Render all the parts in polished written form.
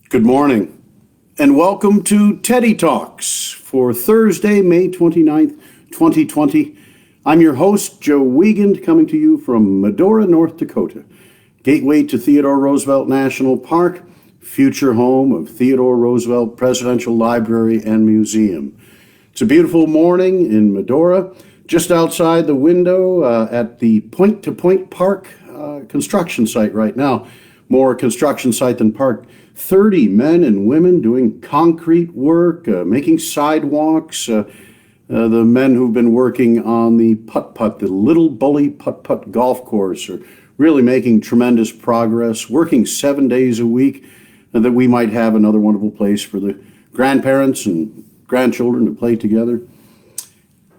Good morning, and welcome to Teddy Talks for Thursday, May 29th, 2020. I'm your host, Joe Wiegand, coming to you from Medora, North Dakota, gateway to Theodore Roosevelt National Park, future home of Theodore Roosevelt Presidential Library and Museum. It's a beautiful morning in Medora, just outside the window at the Point to Point Park construction site right now. More construction site than park. 30 men and women doing concrete work, making sidewalks. The men who've been working on the putt-putt, the Little Bully putt-putt golf course, are really making tremendous progress, working 7 days a week, that we might have another wonderful place for the grandparents and grandchildren to play together.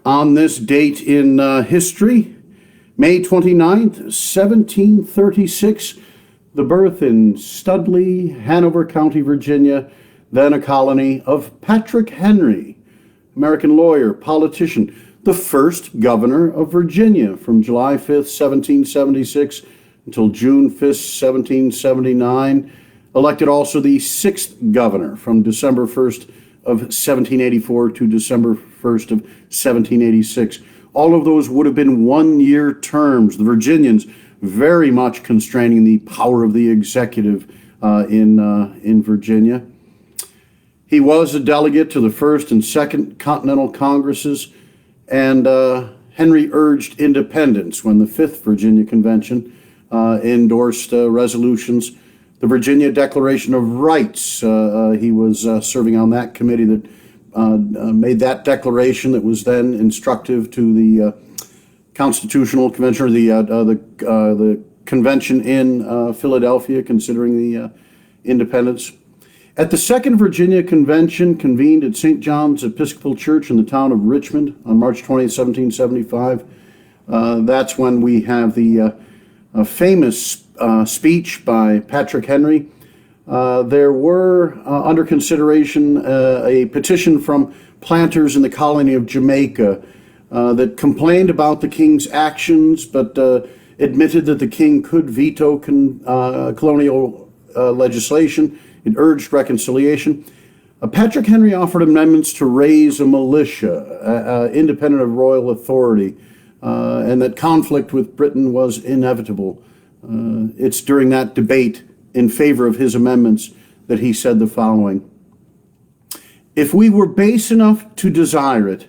On this date in history, May 29th, 1736, the birth in Studley, Hanover County, Virginia, then a colony, of Patrick Henry, American lawyer, politician, the first governor of Virginia from July 5th, 1776 until June 5th, 1779. Elected also the sixth governor from December 1st of 1784 to December 1st of 1786. All of those would have been one-year terms. The Virginians very much constraining the power of the executive in Virginia. He was a delegate to the First and Second Continental Congresses, and Henry urged independence when the Fifth Virginia Convention endorsed resolutions. The Virginia Declaration of Rights, he was serving on that committee that made that declaration that was then instructive to the Constitutional Convention, or the convention in Philadelphia, considering the independence. At the Second Virginia Convention, convened at St. John's Episcopal Church in the town of Richmond on March 20th, 1775, that's when we have the famous speech by Patrick Henry. There were under consideration a petition from planters in the colony of Jamaica that complained about the king's actions, but admitted that the king could veto colonial legislation. It urged reconciliation. Patrick Henry offered amendments to raise a militia, independent of royal authority, and that conflict with Britain was inevitable. It's during that debate in favor of his amendments that he said the following: "If we were base enough to desire it,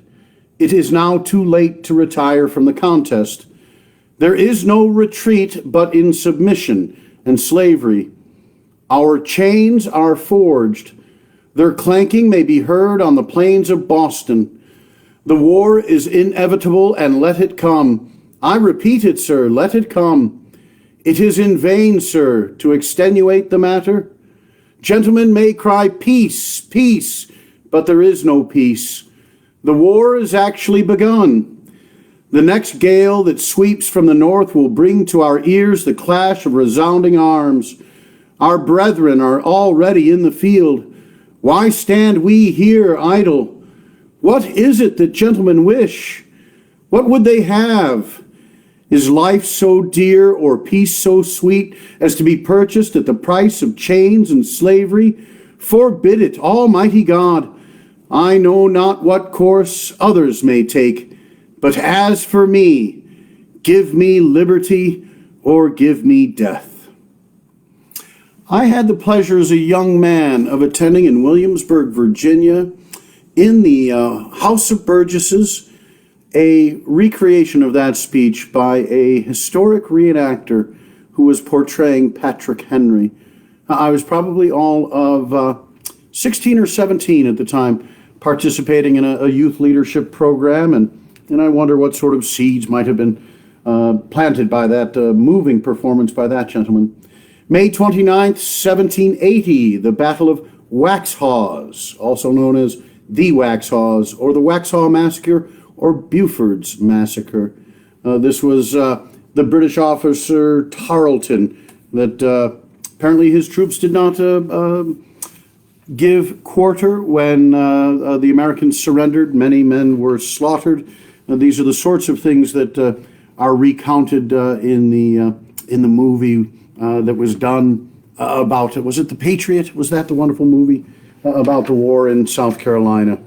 it is now too late to retire from the contest. There is no retreat but in submission and slavery. Our chains are forged. Their clanking may be heard on the plains of Boston. The war is inevitable, and let it come. I repeat it, sir, let it come. It is in vain, sir, to extenuate the matter. Gentlemen may cry peace, peace, but there is no peace. The war is actually begun. The next gale that sweeps from the north will bring to our ears the clash of resounding arms. Our brethren are already in the field. Why stand we here idle? What is it that gentlemen wish? What would they have? Is life so dear or peace so sweet as to be purchased at the price of chains and slavery? Forbid it, Almighty God. I know not what course others may take, but as for me, give me liberty or give me death." I had the pleasure as a young man of attending in Williamsburg, Virginia, in the House of Burgesses, a recreation of that speech by a historic reenactor who was portraying Patrick Henry. I was probably all of 16 or 17 at the time, participating in a youth leadership program, and I wonder what sort of seeds might have been planted by that moving performance by that gentleman. May 29th, 1780, the Battle of Waxhaws, also known as the Waxhaws, or the Waxhaw Massacre, or Buford's Massacre. This was the British officer Tarleton that apparently his troops did not give quarter when the Americans surrendered. Many men were slaughtered. These are the sorts of things that are recounted in the movie that was done about, was it The Patriot? Was that the wonderful movie about the war in South Carolina?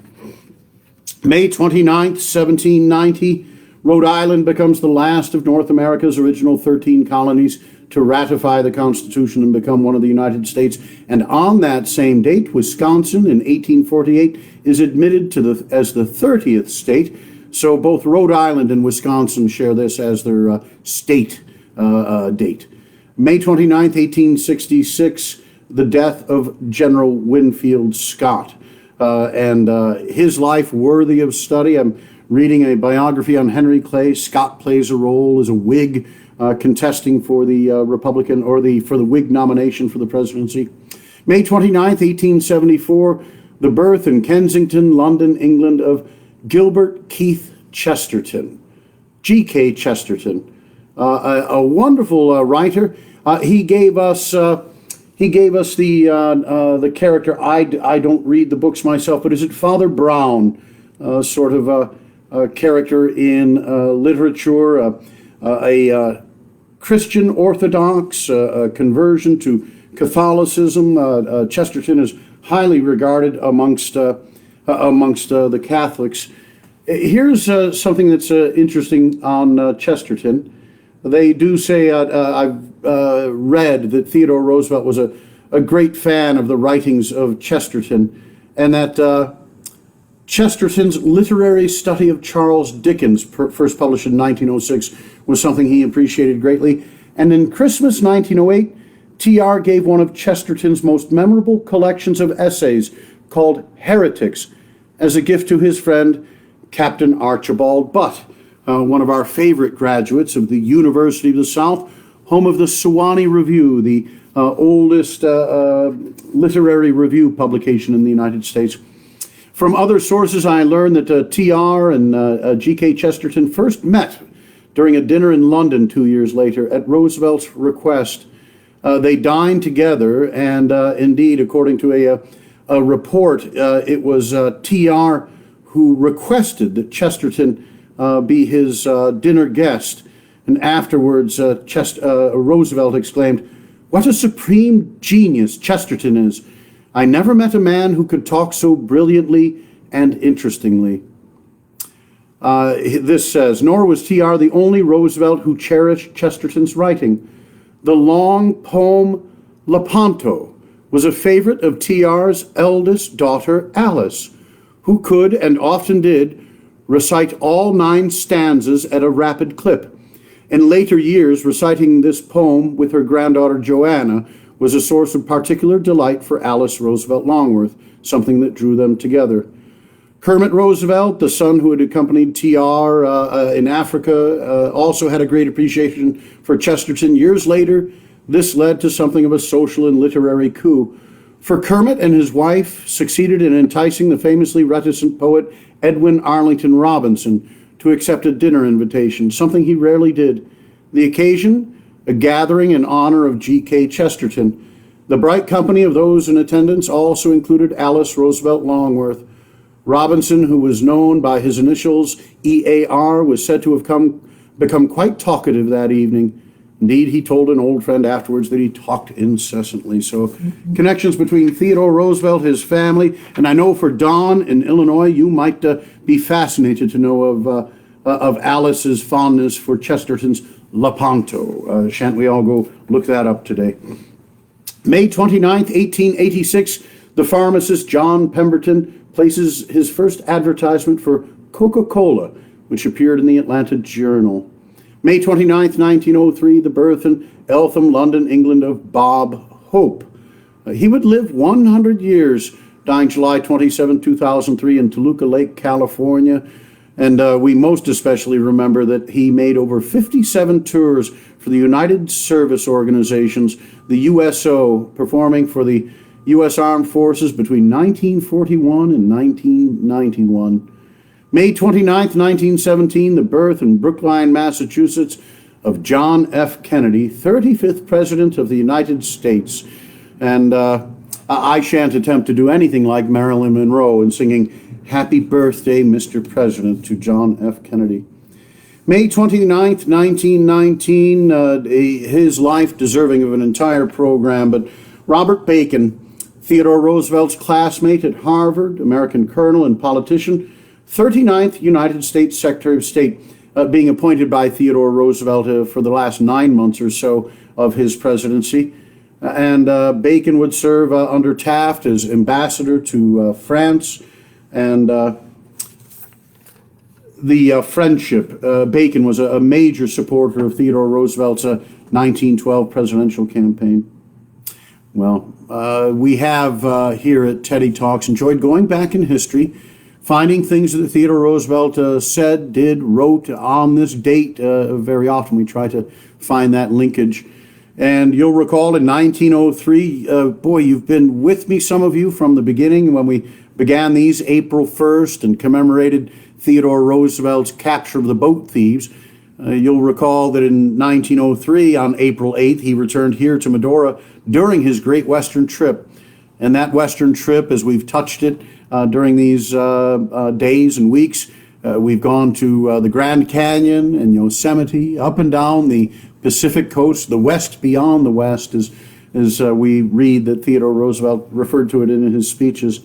May 29th, 1790, Rhode Island becomes the last of North America's original 13 colonies to ratify the Constitution and become one of the United States. And on that same date, Wisconsin in 1848 is admitted as the 30th state. So both Rhode Island and Wisconsin share this as their state date. May 29th, 1866, the death of General Winfield Scott. And his life worthy of study. I'm reading a biography on Henry Clay. Scott plays a role as a Whig contesting for the Republican or for the Whig nomination for the presidency. May 29th, 1874, the birth in Kensington, London, England of Gilbert Keith Chesterton, G.K. Chesterton, a wonderful writer. He gave us the character. I don't read the books myself, but is it Father Brown, sort of a character in literature, a Christian Orthodox conversion to Catholicism. Chesterton is highly regarded amongst the Catholics. Here's something that's interesting on Chesterton. They do say, I've read that Theodore Roosevelt was a great fan of the writings of Chesterton, and that Chesterton's literary study of Charles Dickens, first published in 1906, was something he appreciated greatly. And in Christmas 1908, T.R. gave one of Chesterton's most memorable collections of essays called Heretics as a gift to his friend, Captain Archibald Butt, one of our favorite graduates of the University of the South, home of the Sewanee Review, the oldest literary review publication in the United States. From other sources, I learned that T.R. and G.K. Chesterton first met during a dinner in London 2 years later at Roosevelt's request. They dined together, and indeed, according to a report, it was T.R. who requested that Chesterton be his dinner guest. And afterwards, Roosevelt exclaimed, "What a supreme genius Chesterton is! I never met a man who could talk so brilliantly and interestingly." This says, nor was T.R. the only Roosevelt who cherished Chesterton's writing. The long poem Lepanto was a favorite of T.R.'s eldest daughter, Alice, who could, and often did, recite all 9 stanzas at a rapid clip. In later years, reciting this poem with her granddaughter Joanna was a source of particular delight for Alice Roosevelt Longworth, something that drew them together. Kermit Roosevelt, the son who had accompanied T.R. In Africa, also had a great appreciation for Chesterton. Years later, this led to something of a social and literary coup. For Kermit and his wife succeeded in enticing the famously reticent poet Edwin Arlington Robinson to accept a dinner invitation, something he rarely did. The occasion, a gathering in honor of G.K. Chesterton. The bright company of those in attendance also included Alice Roosevelt Longworth. Robinson, who was known by his initials EAR, was said to have become quite talkative that evening. Indeed, he told an old friend afterwards that he talked incessantly. So connections between Theodore Roosevelt, his family, and I know for Don in Illinois, you might be fascinated to know of Alice's fondness for Chesterton's Lepanto. Shan't we all go look that up today? May 29th, 1886, the pharmacist John Pemberton places his first advertisement for Coca-Cola, which appeared in the Atlanta Journal. May 29th, 1903, the birth in Eltham, London, England, of Bob Hope. He would live 100 years, dying July 27, 2003 in Toluca Lake, California. And we most especially remember that he made over 57 tours for the United Service Organizations, the USO, performing for the U.S. Armed Forces between 1941 and 1991. May 29th, 1917, the birth in Brookline, Massachusetts, of John F. Kennedy, 35th President of the United States. And I shan't attempt to do anything like Marilyn Monroe in singing "Happy Birthday, Mr. President" to John F. Kennedy. May 29th, 1919, his life deserving of an entire program, but Robert Bacon, Theodore Roosevelt's classmate at Harvard, American colonel and politician, 39th United States Secretary of State, being appointed by Theodore Roosevelt for the last 9 months or so of his presidency. And Bacon would serve under Taft as ambassador to France, and the friendship. Bacon was a major supporter of Theodore Roosevelt's 1912 presidential campaign. Well, we have here at Teddy Talks enjoyed going back in history, finding things that Theodore Roosevelt said, did, wrote on this date. Very often we try to find that linkage. And you'll recall in 1903, boy, you've been with me, some of you, from the beginning when we began these April 1st and commemorated Theodore Roosevelt's capture of the boat thieves. You'll recall that in 1903, on April 8th, he returned here to Medora during his Great Western Trip. And that Western trip, as we've touched it during these days and weeks, we've gone to the Grand Canyon and Yosemite, up and down the Pacific coast, the West beyond the West, as we read that Theodore Roosevelt referred to it in his speeches.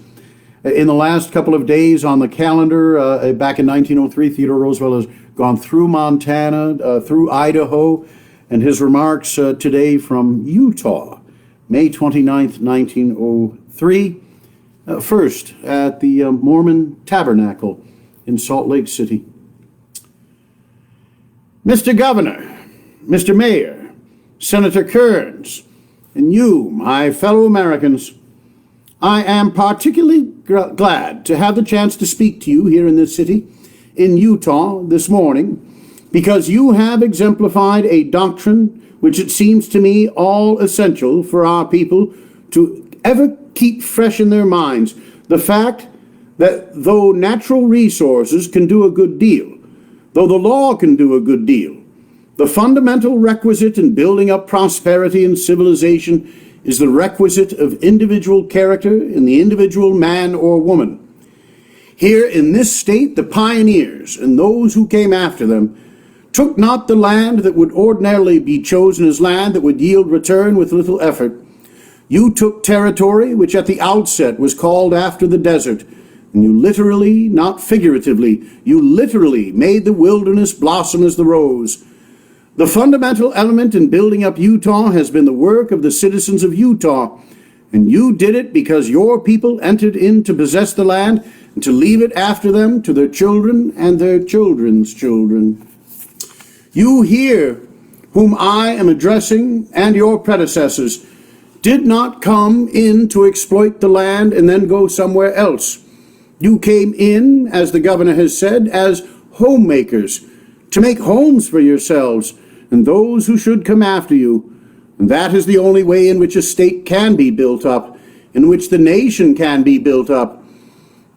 In the last couple of days on the calendar, back in 1903, Theodore Roosevelt has gone through Montana, through Idaho, and his remarks today from Utah, May 29th, 1903, first at the Mormon Tabernacle in Salt Lake City. Mr. Governor, Mr. Mayor, Senator Kearns, and you, my fellow Americans, I am particularly glad to have the chance to speak to you here in this city, in Utah, this morning, because you have exemplified a doctrine which it seems to me all essential for our people to ever keep fresh in their minds, the fact that though natural resources can do a good deal, though the law can do a good deal, the fundamental requisite in building up prosperity and civilization is the requisite of individual character in the individual man or woman. Here in this state, the pioneers and those who came after them took not the land that would ordinarily be chosen as land that would yield return with little effort. You took territory which at the outset was called after the desert, and you literally, not figuratively, you literally made the wilderness blossom as the rose. The fundamental element in building up Utah has been the work of the citizens of Utah, and you did it because your people entered in to possess the land and to leave it after them to their children and their children's children. You here, whom I am addressing, and your predecessors, did not come in to exploit the land and then go somewhere else. You came in, as the governor has said, as homemakers, to make homes for yourselves and those who should come after you. And that is the only way in which a state can be built up, in which the nation can be built up.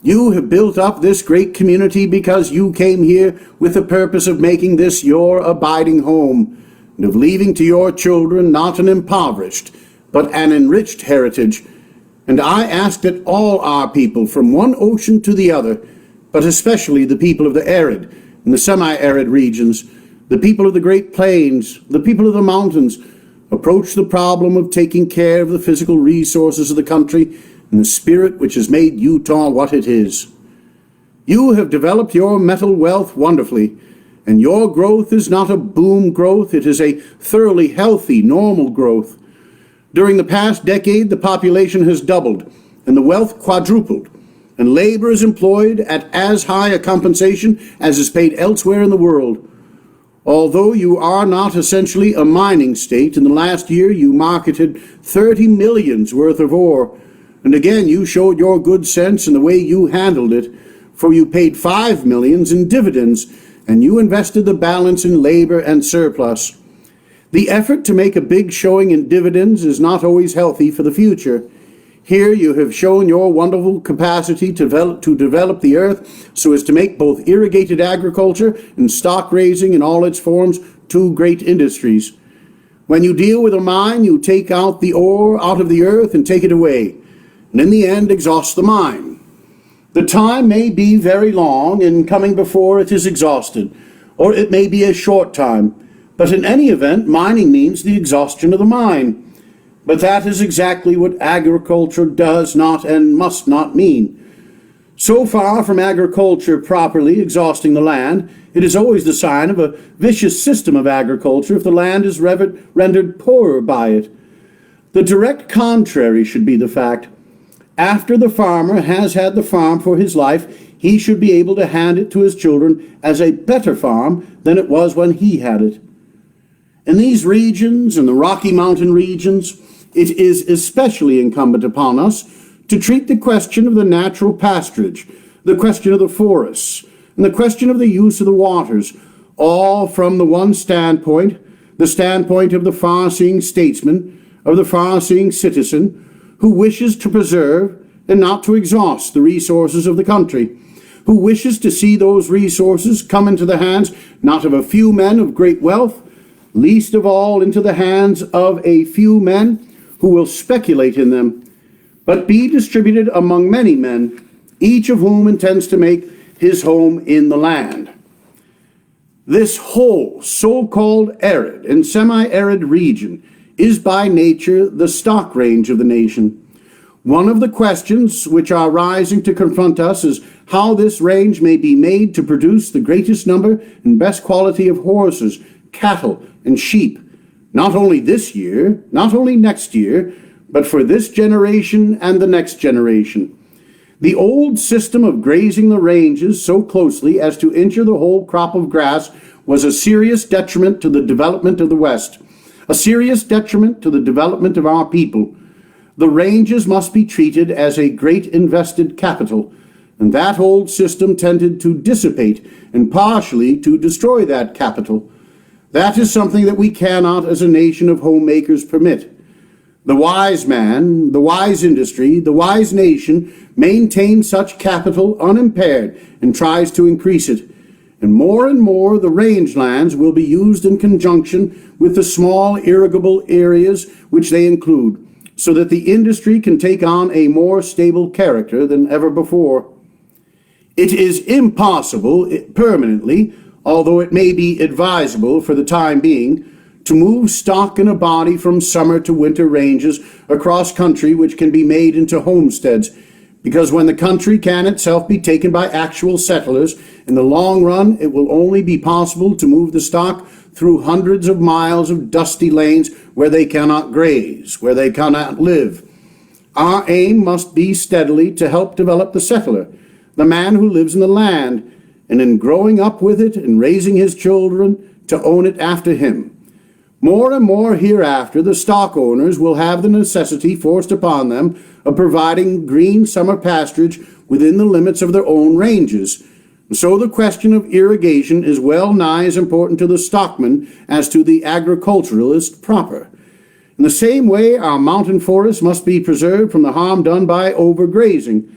You have built up this great community because you came here with the purpose of making this your abiding home, and of leaving to your children not an impoverished, but an enriched heritage. And I ask that all our people, from one ocean to the other, but especially the people of the arid and the semi-arid regions, the people of the Great Plains, the people of the mountains, approach the problem of taking care of the physical resources of the country in the spirit which has made Utah what it is. You have developed your metal wealth wonderfully, and your growth is not a boom growth, it is a thoroughly healthy, normal growth. During the past decade, the population has doubled, and the wealth quadrupled, and labor is employed at as high a compensation as is paid elsewhere in the world. Although you are not essentially a mining state, in the last year you marketed 30 millions worth of ore, and again you showed your good sense in the way you handled it, for you paid 5 millions in dividends, and you invested the balance in labor and surplus. The effort to make a big showing in dividends is not always healthy for the future. Here you have shown your wonderful capacity to develop the earth so as to make both irrigated agriculture and stock raising in all its forms two great industries. When you deal with a mine, you take out the ore out of the earth and take it away, and in the end exhaust the mine. The time may be very long in coming before it is exhausted, or it may be a short time, but in any event, mining means the exhaustion of the mine. But that is exactly what agriculture does not and must not mean. So far from agriculture properly exhausting the land, it is always the sign of a vicious system of agriculture if the land is rendered poorer by it. The direct contrary should be the fact. After the farmer has had the farm for his life, he should be able to hand it to his children as a better farm than it was when he had it. In these regions, in the Rocky Mountain regions, it is especially incumbent upon us to treat the question of the natural pasturage, the question of the forests, and the question of the use of the waters, all from the one standpoint, the standpoint of the far-seeing statesman, of the far-seeing citizen, who wishes to preserve and not to exhaust the resources of the country, who wishes to see those resources come into the hands not of a few men of great wealth, least of all into the hands of a few men who will speculate in them, but be distributed among many men, each of whom intends to make his home in the land. This whole so-called arid and semi-arid region is by nature the stock range of the nation. One of the questions which are rising to confront us is how this range may be made to produce the greatest number and best quality of horses, cattle, and sheep, not only this year, not only next year, but for this generation and the next generation. The old system of grazing the ranges so closely as to injure the whole crop of grass was a serious detriment to the development of the West, a serious detriment to the development of our people. The ranges must be treated as a great invested capital, and that old system tended to dissipate and partially to destroy that capital. That is something that we cannot, as a nation of homemakers, permit. The wise man, the wise industry, the wise nation maintains such capital unimpaired and tries to increase it. And more the rangelands will be used in conjunction with the small irrigable areas which they include, so that the industry can take on a more stable character than ever before. It is impossible permanently, although it may be advisable for the time being, to move stock in a body from summer to winter ranges across country which can be made into homesteads, because when the country can itself be taken by actual settlers, in the long run it will only be possible to move the stock through hundreds of miles of dusty lanes where they cannot graze, where they cannot live. Our aim must be steadily to help develop the settler, the man who lives in the land, and in growing up with it and raising his children to own it after him. More and more hereafter, the stock owners will have the necessity forced upon them of providing green summer pasturage within the limits of their own ranges. So the question of irrigation is well nigh as important to the stockman as to the agriculturalist proper. In the same way, our mountain forests must be preserved from the harm done by overgrazing.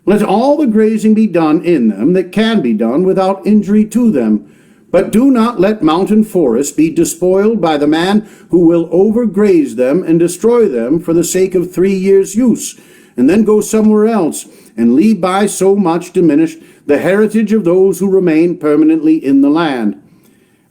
Let all the grazing be done in them that can be done without injury to them. But do not let mountain forests be despoiled by the man who will overgraze them and destroy them for the sake of 3 years' use, and then go somewhere else, and leave by so much diminished the heritage of those who remain permanently in the land.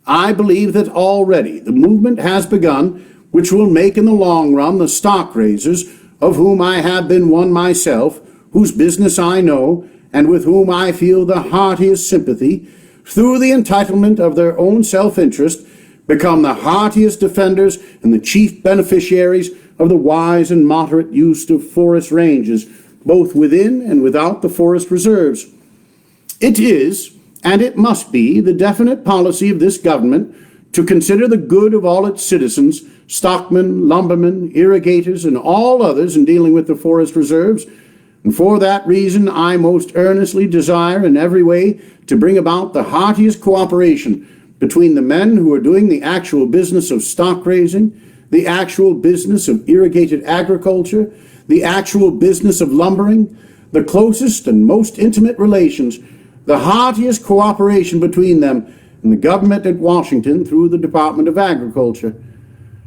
I believe that already the movement has begun, which will make in the long run the stock raisers, of whom I have been one myself, whose business I know, and with whom I feel the heartiest sympathy, through the entitlement of their own self-interest, become the heartiest defenders and the chief beneficiaries of the wise and moderate use of forest ranges, both within and without the forest reserves. It is, and it must be, the definite policy of this government to consider the good of all its citizens, stockmen, lumbermen, irrigators, and all others in dealing with the forest reserves, and for that reason I most earnestly desire in every way to bring about the heartiest cooperation between the men who are doing the actual business of stock raising, the actual business of irrigated agriculture, the actual business of lumbering, the closest and most intimate relations, the heartiest cooperation between them and the government at Washington through the Department of Agriculture.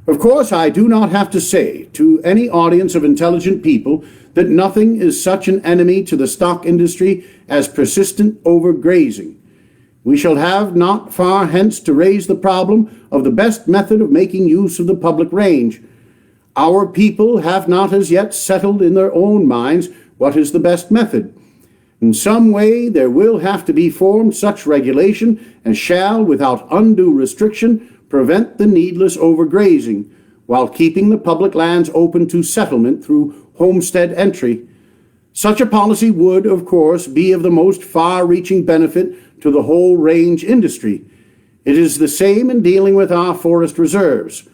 Of course, I do not have to say to any audience of intelligent people that nothing is such an enemy to the stock industry as persistent overgrazing. We shall have not far hence to raise the problem of the best method of making use of the public range. Our people have not as yet settled in their own minds what is the best method. In some way there will have to be formed such regulation as shall, without undue restriction, prevent the needless overgrazing, while keeping the public lands open to settlement through homestead entry. Such a policy would, of course, be of the most far-reaching benefit to the whole range industry. It is the same in dealing with our forest reserves.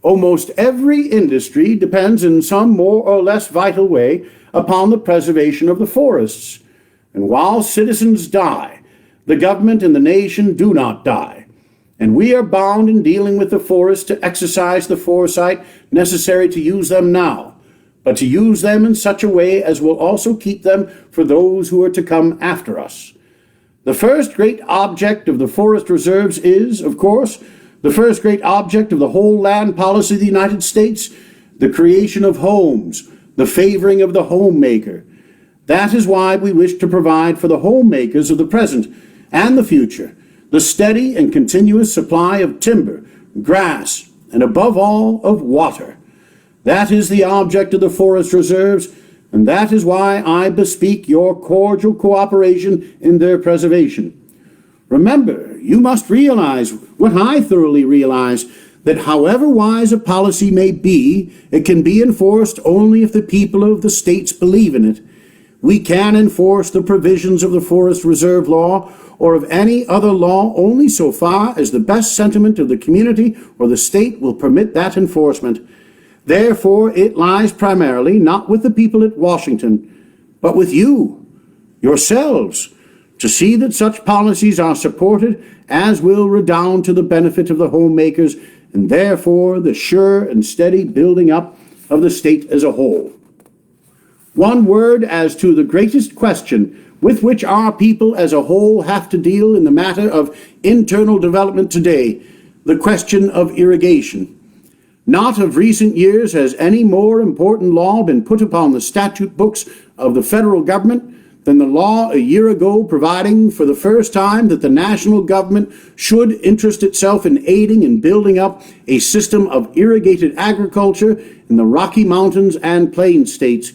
Almost every industry depends in some more or less vital way upon the preservation of the forests. And while citizens die, the government and the nation do not die. And we are bound in dealing with the forests to exercise the foresight necessary to use them now, but to use them in such a way as will also keep them for those who are to come after us. The first great object of the forest reserves is, of course, the first great object of the whole land policy of the United States, the creation of homes, the favoring of the homemaker. That is why we wish to provide for the homemakers of the present and the future the steady and continuous supply of timber, grass, and above all, of water. That is the object of the forest reserves, and that is why I bespeak your cordial cooperation in their preservation. Remember, you must realize what I thoroughly realize, that however wise a policy may be, it can be enforced only if the people of the states believe in it. We can enforce the provisions of the Forest Reserve Law or of any other law only so far as the best sentiment of the community or the state will permit that enforcement. Therefore, it lies primarily not with the people at Washington, but with you, yourselves, to see that such policies are supported as will redound to the benefit of the homemakers and therefore the sure and steady building up of the state as a whole. One word as to the greatest question with which our people as a whole have to deal in the matter of internal development today, the question of irrigation. Not of recent years has any more important law been put upon the statute books of the federal government than the law a year ago providing for the first time that the national government should interest itself in aiding and building up a system of irrigated agriculture in the Rocky Mountains and Plains states.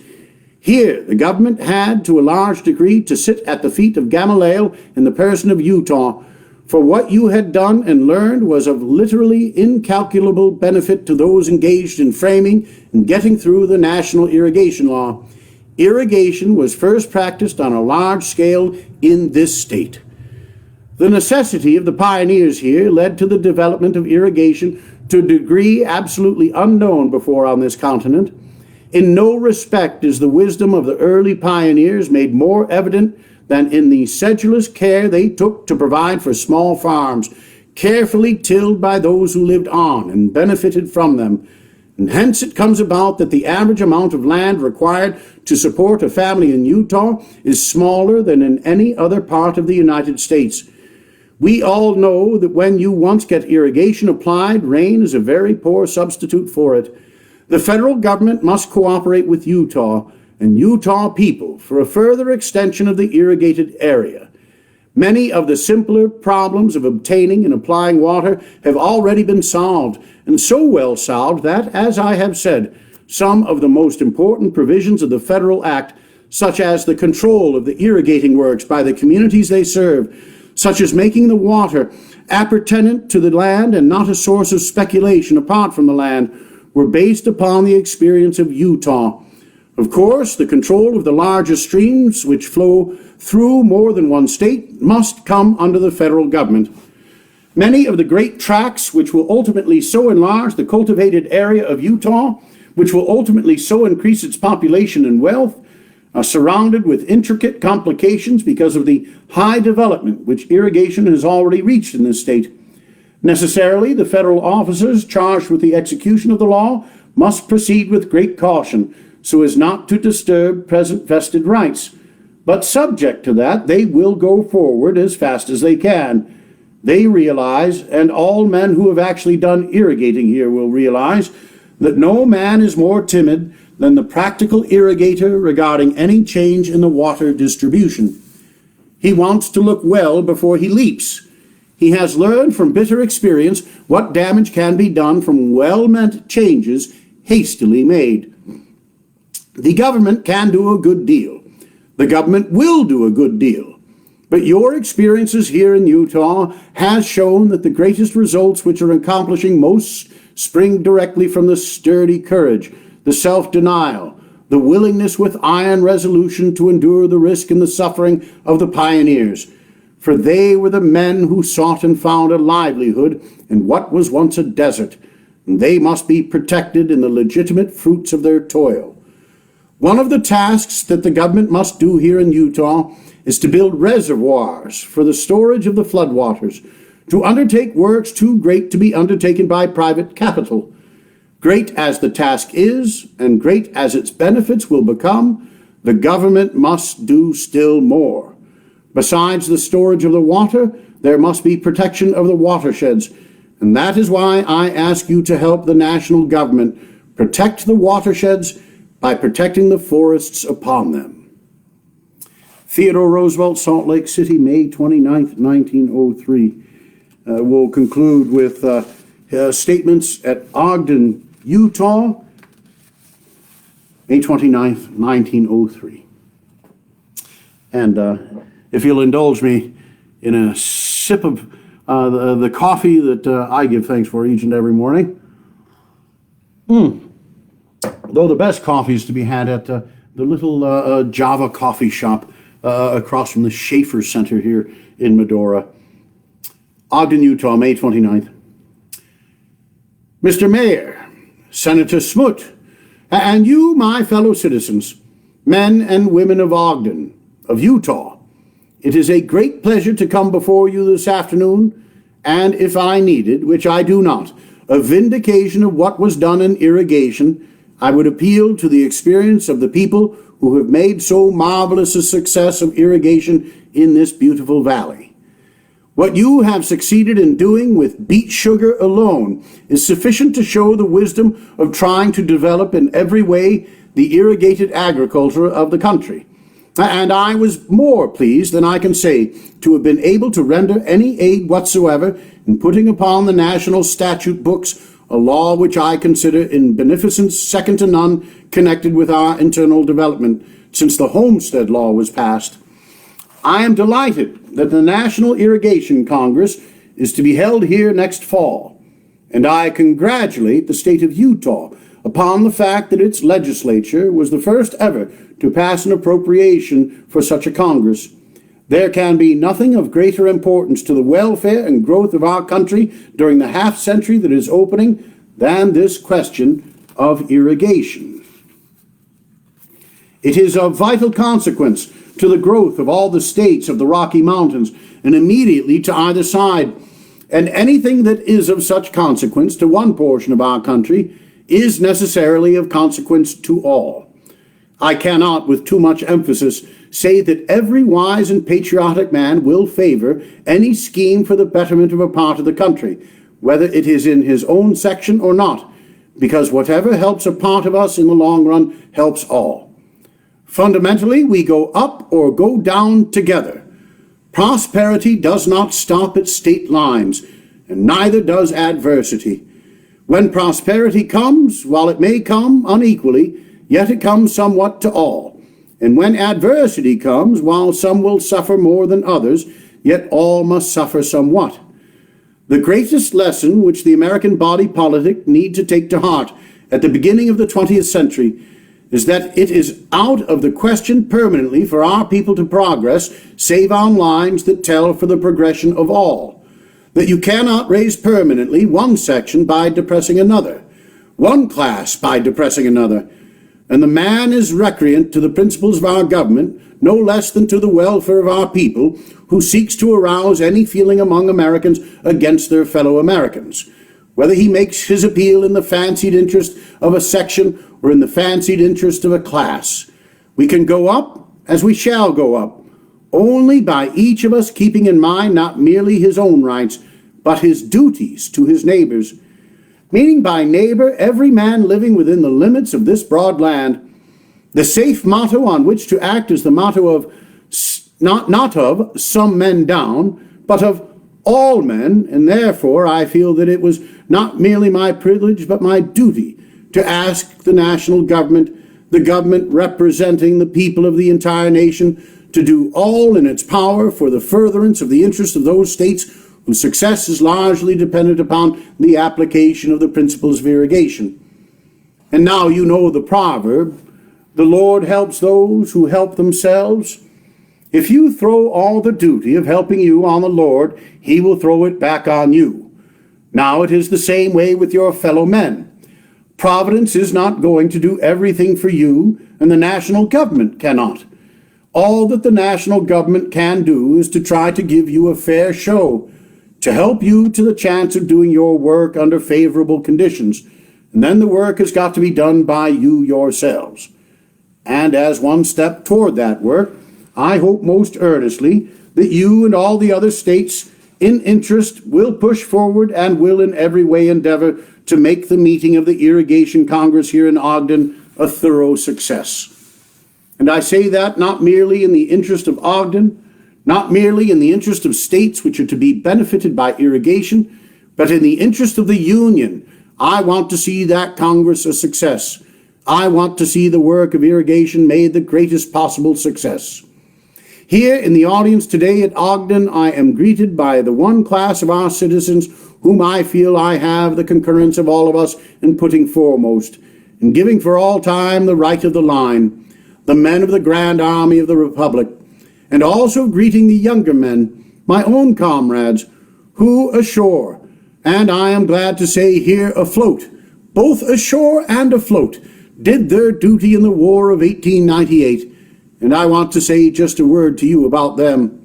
Here, the government had, to a large degree, to sit at the feet of Gamaliel in the person of Utah, for what you had done and learned was of literally incalculable benefit to those engaged in framing and getting through the national irrigation law. Irrigation was first practiced on a large scale in this state. The necessity of the pioneers here led to the development of irrigation to a degree absolutely unknown before on this continent. In no respect is the wisdom of the early pioneers made more evident than in the sedulous care they took to provide for small farms, carefully tilled by those who lived on and benefited from them. And hence it comes about that the average amount of land required to support a family in Utah is smaller than in any other part of the United States. We all know that when you once get irrigation applied, rain is a very poor substitute for it. The federal government must cooperate with Utah and Utah people for a further extension of the irrigated area. Many of the simpler problems of obtaining and applying water have already been solved, and so well solved that, as I have said, some of the most important provisions of the Federal Act, such as the control of the irrigating works by the communities they serve, such as making the water appertinent to the land and not a source of speculation apart from the land, were based upon the experience of Utah. Of course, the control of the larger streams which flow through more than one state must come under the federal government. Many of the great tracts which will ultimately so enlarge the cultivated area of Utah, which will ultimately so increase its population and wealth, are surrounded with intricate complications because of the high development which irrigation has already reached in this state. Necessarily, the federal officers charged with the execution of the law must proceed with great caution so as not to disturb present vested rights. But subject to that, they will go forward as fast as they can. They realize, and all men who have actually done irrigating here will realize, that no man is more timid than the practical irrigator regarding any change in the water distribution. He wants to look well before he leaps. He has learned from bitter experience what damage can be done from well-meant changes hastily made. The government can do a good deal. The government will do a good deal. But your experiences here in Utah has shown that the greatest results which are accomplishing most spring directly from the sturdy courage, the self-denial, the willingness with iron resolution to endure the risk and the suffering of the pioneers. For they were the men who sought and found a livelihood in what was once a desert, and they must be protected in the legitimate fruits of their toil. One of the tasks that the government must do here in Utah is to build reservoirs for the storage of the floodwaters, to undertake works too great to be undertaken by private capital. Great as the task is, and great as its benefits will become, the government must do still more. Besides the storage of the water, there must be protection of the watersheds, and that is why I ask you to help the national government protect the watersheds by protecting the forests upon them. Theodore Roosevelt, Salt Lake City, May 29th, 1903. We'll conclude with statements at Ogden, Utah, May 29th, 1903. And if you'll indulge me in a sip of the coffee that I give thanks for each and every morning. Though the best coffee is to be had at the little Java coffee shop across from the Schaefer Center here in Medora. Ogden, Utah, May 29th. Mr. Mayor, Senator Smoot, and you, my fellow citizens, men and women of Ogden, of Utah, it is a great pleasure to come before you this afternoon, and if I needed, which I do not, a vindication of what was done in irrigation, I would appeal to the experience of the people who have made so marvelous a success of irrigation in this beautiful valley. What you have succeeded in doing with beet sugar alone is sufficient to show the wisdom of trying to develop in every way the irrigated agriculture of the country. And I was more pleased than I can say to have been able to render any aid whatsoever in putting upon the national statute books a law which I consider in beneficence second to none connected with our internal development since the Homestead Law was passed. I am delighted that the National Irrigation Congress is to be held here next fall, and I congratulate the state of Utah upon the fact that its legislature was the first ever to pass an appropriation for such a Congress. There can be nothing of greater importance to the welfare and growth of our country during the half-century that is opening than this question of irrigation. It is of vital consequence to the growth of all the states of the Rocky Mountains and immediately to either side, and anything that is of such consequence to one portion of our country is necessarily of consequence to all. I cannot, with too much emphasis, say that every wise and patriotic man will favor any scheme for the betterment of a part of the country, whether it is in his own section or not, because whatever helps a part of us in the long run helps all. Fundamentally, we go up or go down together. Prosperity does not stop at state lines, and neither does adversity. When prosperity comes, while it may come unequally, yet it comes somewhat to all. And when adversity comes, while some will suffer more than others, yet all must suffer somewhat. The greatest lesson which the American body politic need to take to heart at the beginning of the 20th century is that it is out of the question permanently for our people to progress save on lines that tell for the progression of all. That you cannot raise permanently one section by depressing another, one class by depressing another, and the man is recreant to the principles of our government no less than to the welfare of our people who seeks to arouse any feeling among Americans against their fellow Americans, whether he makes his appeal in the fancied interest of a section or in the fancied interest of a class. We can go up as we shall go up, only by each of us keeping in mind not merely his own rights, but his duties to his neighbors, meaning by neighbor every man living within the limits of this broad land. The safe motto on which to act is the motto of not of some men down, but of all men, and therefore I feel that it was not merely my privilege but my duty to ask the national government, the government representing the people of the entire nation, to do all in its power for the furtherance of the interests of those states whose success is largely dependent upon the application of the principles of irrigation. And now you know the proverb, the Lord helps those who help themselves. If you throw all the duty of helping you on the Lord, he will throw it back on you. Now it is the same way with your fellow men. Providence is not going to do everything for you, and the national government cannot. All that the national government can do is to try to give you a fair show, to help you to the chance of doing your work under favorable conditions, and then the work has got to be done by you yourselves. And as one step toward that work, I hope most earnestly that you and all the other states in interest will push forward and will in every way endeavor to make the meeting of the Irrigation Congress here in Ogden a thorough success. And I say that not merely in the interest of Ogden, not merely in the interest of states which are to be benefited by irrigation, but in the interest of the Union. I want to see that Congress a success. I want to see the work of irrigation made the greatest possible success. Here in the audience today at Ogden, I am greeted by the one class of our citizens whom I feel I have the concurrence of all of us in putting foremost, in giving for all time the right of the line, the men of the Grand Army of the Republic, and also greeting the younger men, my own comrades, who ashore, and I am glad to say here afloat, both ashore and afloat, did their duty in the War of 1898, and I want to say just a word to you about them.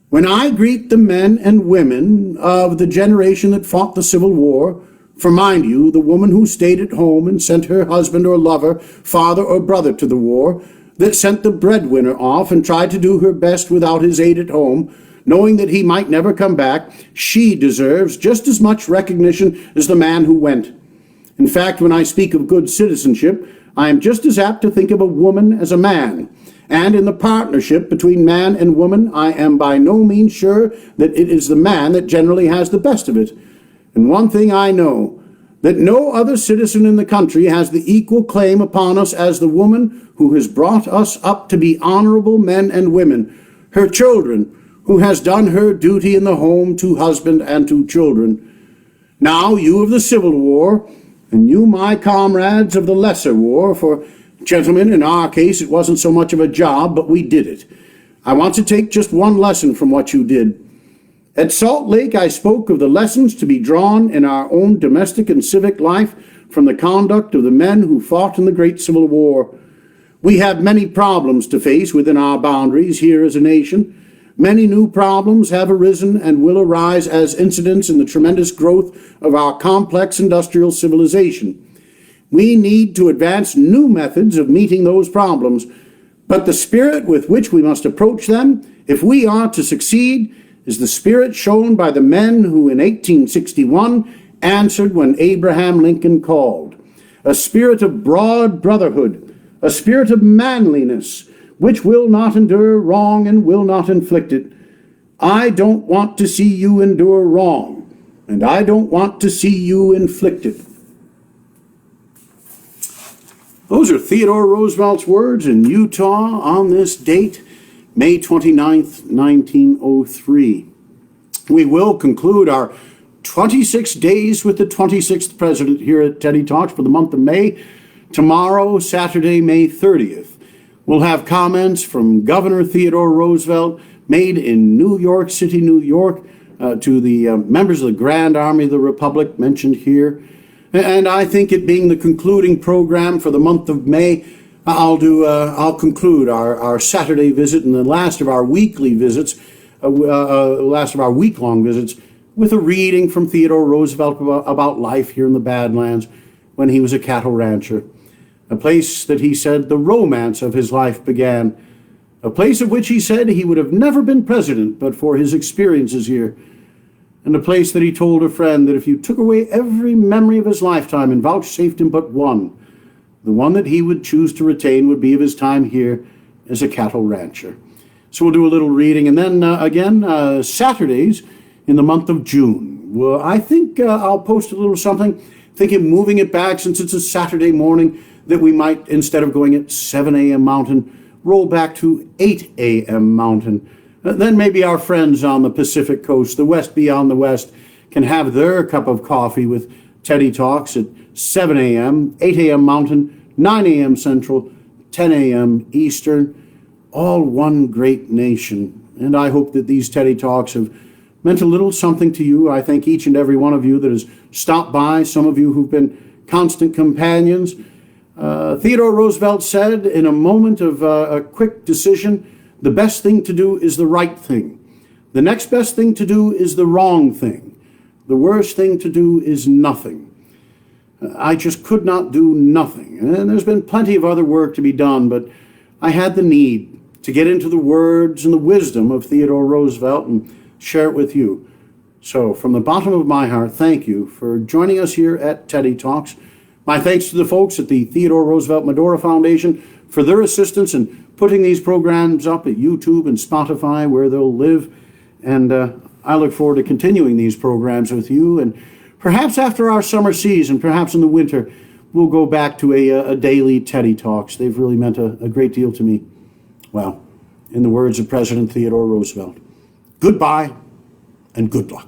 When I greet the men and women of the generation that fought the Civil War, for mind you, the woman who stayed at home and sent her husband or lover, father or brother to the war, that sent the breadwinner off and tried to do her best without his aid at home, knowing that he might never come back, she deserves just as much recognition as the man who went. In fact, when I speak of good citizenship, I am just as apt to think of a woman as a man. And in the partnership between man and woman, I am by no means sure that it is the man that generally has the best of it. And one thing I know, that no other citizen in the country has the equal claim upon us as the woman who has brought us up to be honorable men and women, her children, who has done her duty in the home to husband and to children. Now you of the Civil War, and you my comrades of the Lesser War, for gentlemen, in our case it wasn't so much of a job, but we did it. I want to take just one lesson from what you did. At Salt Lake, I spoke of the lessons to be drawn in our own domestic and civic life from the conduct of the men who fought in the great Civil War. We have many problems to face within our boundaries here as a nation. Many new problems have arisen and will arise as incidents in the tremendous growth of our complex industrial civilization. We need to advance new methods of meeting those problems, but the spirit with which we must approach them, if we are to succeed, is the spirit shown by the men who in 1861 answered when Abraham Lincoln called. A spirit of broad brotherhood, a spirit of manliness, which will not endure wrong and will not inflict it. I don't want to see you endure wrong, and I don't want to see you inflict it. Those are Theodore Roosevelt's words in Utah on this date, May 29th, 1903. We will conclude our 26 days with the 26th president here at Teddy Talks for the month of May. Tomorrow, Saturday, May 30th, we'll have comments from Governor Theodore Roosevelt made in New York City, New York, to the members of the Grand Army of the Republic mentioned here. And I think it being the concluding program for the month of May, I'll conclude our Saturday visit and the last of our weekly visits, last of our week-long visits, with a reading from Theodore Roosevelt about life here in the Badlands when he was a cattle rancher. A place that he said the romance of his life began. A place of which he said he would have never been president but for his experiences here. And a place that he told a friend that if you took away every memory of his lifetime and vouchsafed him but one, the one that he would choose to retain would be of his time here as a cattle rancher. So we'll do a little reading. And then Saturdays in the month of June. Well, I think I'll post a little something thinking of moving it back since it's a Saturday morning, that we might, instead of going at 7 a.m. Mountain, roll back to 8 a.m. Mountain. Then maybe our friends on the Pacific Coast, the West beyond the West, can have their cup of coffee with Teddy Talks at 7 a.m., 8 a.m. Mountain, 9 a.m. Central, 10 a.m. Eastern, all one great nation. And I hope that these Teddy Talks have meant a little something to you. I thank each and every one of you that has stopped by, some of you who've been constant companions. Theodore Roosevelt said, in a moment of a quick decision, the best thing to do is the right thing. The next best thing to do is the wrong thing. The worst thing to do is nothing. I just could not do nothing. And there's been plenty of other work to be done, but I had the need to get into the words and the wisdom of Theodore Roosevelt and share it with you. So from the bottom of my heart, thank you for joining us here at Teddy Talks. My thanks to the folks at the Theodore Roosevelt Medora Foundation for their assistance in putting these programs up at YouTube and Spotify, where they'll live. And I look forward to continuing these programs with you. And perhaps after our summer season, perhaps in the winter, we'll go back to a daily Teddy Talks. They've really meant a great deal to me. Well, in the words of President Theodore Roosevelt, goodbye and good luck.